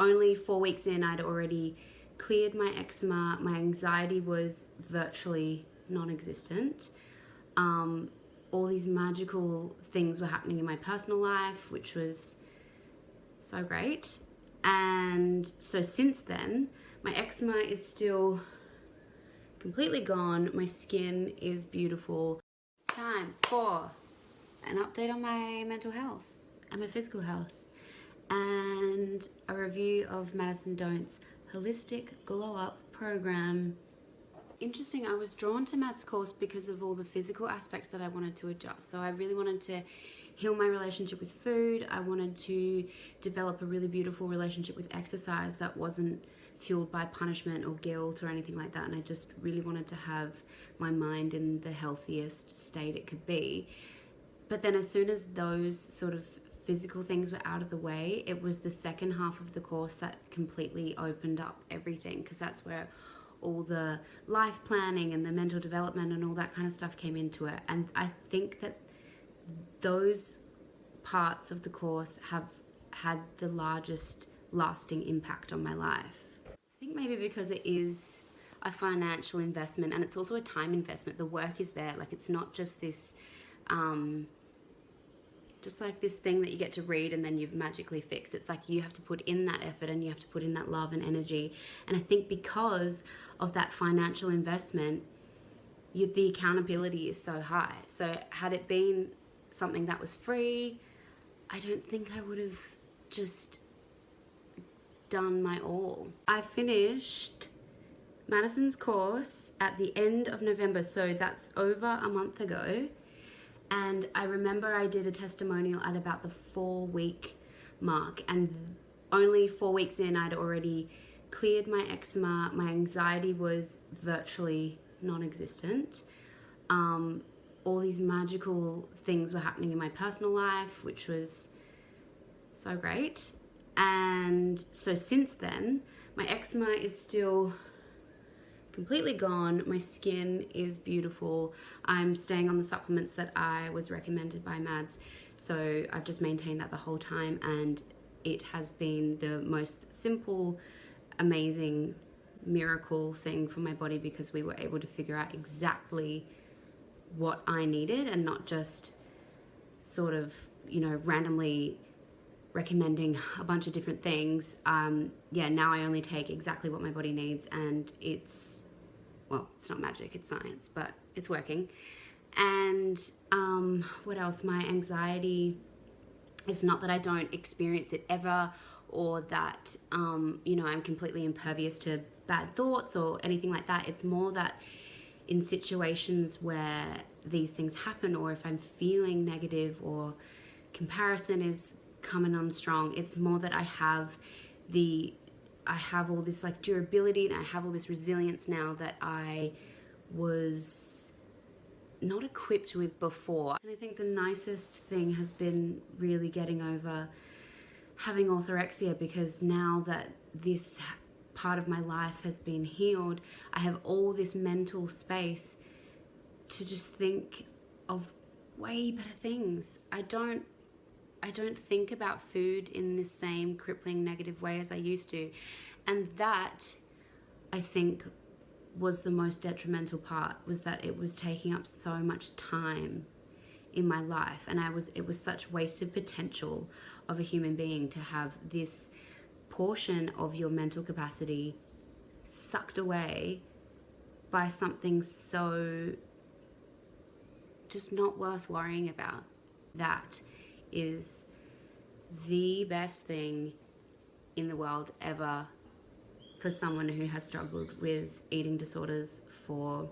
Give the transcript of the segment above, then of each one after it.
only 4 weeks in, I'd already cleared my eczema. My anxiety was virtually non-existent. All these magical things were happening in my personal life, which was so great. And so since then, my eczema is still completely gone. My skin is beautiful. It's time for an update on my mental health and my physical health, and a review of Madison Dohnt's Holistic Glow Up program. Interesting, I was drawn to Mad's course because of all the physical aspects that I wanted to adjust. So I really wanted to heal my relationship with food. I wanted to develop a really beautiful relationship with exercise that wasn't fueled by punishment or guilt or anything like that. And I just really wanted to have my mind in the healthiest state it could be. But then as soon as those sort of physical things were out of the way, it was the second half of the course that completely opened up everything, because that's where all the life planning and the mental development and all that kind of stuff came into it. And I think that those parts of the course have had the largest lasting impact on my life. I think maybe because it is a financial investment and it's also a time investment. The work is there. Like, it's not just this just like this thing that you get to read and then you've magically fixed. It's like you have to put in that effort and you have to put in that love and energy. And I think because of that financial investment, the accountability is so high. So had it been something that was free, I don't think I would have just done my all. I finished Madison's course at the end of November, so that's over a month ago. And I remember I did a testimonial at about the 4-week mark, and only 4 weeks in, I'd already cleared my eczema. My anxiety was virtually non-existent. All these magical things were happening in my personal life, which was so great. And so since then, my eczema is still completely gone. My skin is beautiful. I'm staying on the supplements that I was recommended by Mads, so I've just maintained that the whole time, and it has been the most simple, amazing miracle thing for my body, because we were able to figure out exactly what I needed and not just sort of, randomly recommending a bunch of different things. Now I only take exactly what my body needs, and it's not magic, it's science, but it's working. And what else? My anxiety, it's not that I don't experience it ever, or that I'm completely impervious to bad thoughts or anything like that. It's more that in situations where these things happen, or if I'm feeling negative or comparison is coming on strong, it's more that I have all this like durability, and I have all this resilience now that I was not equipped with before. And I think the nicest thing has been really getting over having orthorexia, because now that this part of my life has been healed, I have all this mental space to just think of way better things. I don't think about food in the same crippling negative way as I used to. And that, I think, was the most detrimental part, was that it was taking up so much time in my life. And it was such wasted potential of a human being to have this portion of your mental capacity sucked away by something so just not worth worrying about. That is the best thing in the world ever for someone who has struggled with eating disorders for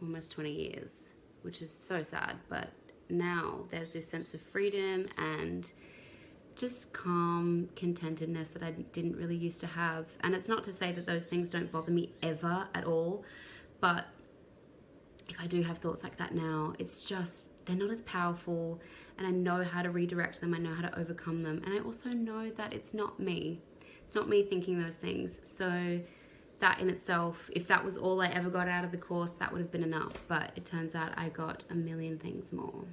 almost 20 years, which is so sad. But now there's this sense of freedom and just calm contentedness that I didn't really used to have. And it's not to say that those things don't bother me ever at all, but if I do have thoughts like that now, it's just, they're not as powerful, and I know how to redirect them. I know how to overcome them. And I also know that it's not me. It's not me thinking those things. So that in itself, if that was all I ever got out of the course, that would have been enough. But it turns out I got a million things more.